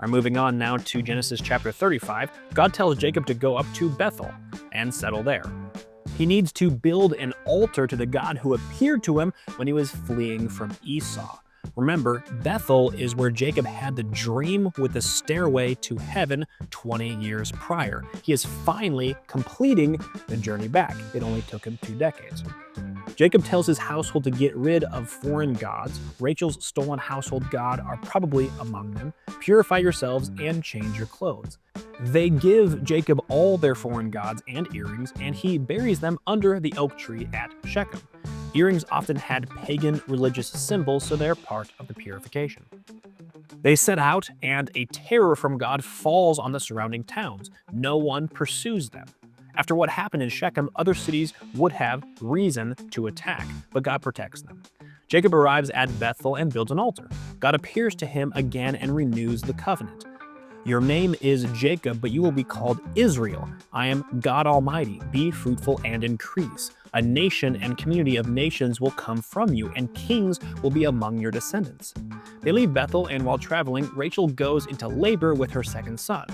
All right, moving on now to Genesis chapter 35, God tells Jacob to go up to Bethel and settle there. He needs to build an altar to the God who appeared to him when he was fleeing from Esau. Remember, Bethel is where Jacob had the dream with the stairway to heaven 20 years prior. He is finally completing the journey back. It only took him 2 decades. Jacob tells his household to get rid of foreign gods. Rachel's stolen household god are probably among them. Purify yourselves and change your clothes. They give Jacob all their foreign gods and earrings, and he buries them under the oak tree at Shechem. Earrings often had pagan religious symbols, so they're part of the purification. They set out, and a terror from God falls on the surrounding towns. No one pursues them. After what happened in Shechem, other cities would have reason to attack, but God protects them. Jacob arrives at Bethel and builds an altar. God appears to him again and renews the covenant. Your name is Jacob, but you will be called Israel. I am God Almighty. Be fruitful and increase. A nation and community of nations will come from you, and kings will be among your descendants. They leave Bethel, and while traveling, Rachel goes into labor with her second son.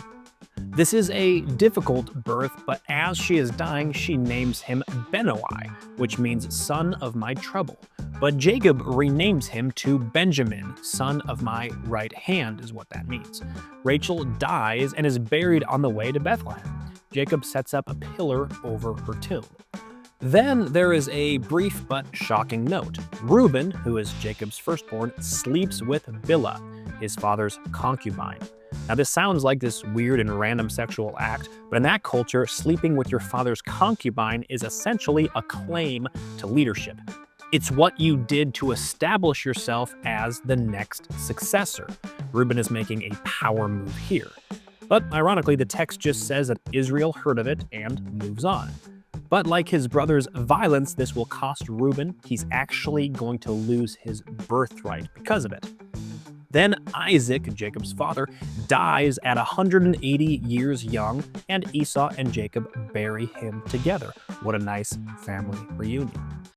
This is a difficult birth, but as she is dying, she names him Benoi, which means son of my trouble. But Jacob renames him to Benjamin, son of my right hand, is what that means. Rachel dies and is buried on the way to Bethlehem. Jacob sets up a pillar over her tomb. Then there is a brief but shocking note. Reuben, who is Jacob's firstborn, sleeps with Bilhah, his father's concubine. Now, this sounds like this weird and random sexual act, but in that culture, sleeping with your father's concubine is essentially a claim to leadership. It's what you did to establish yourself as the next successor. Reuben is making a power move here. But ironically, the text just says that Israel heard of it and moves on. But like his brother's violence, this will cost Reuben. He's actually going to lose his birthright because of it. Then Isaac, Jacob's father, dies at 180 years young, and Esau and Jacob bury him together. What a nice family reunion.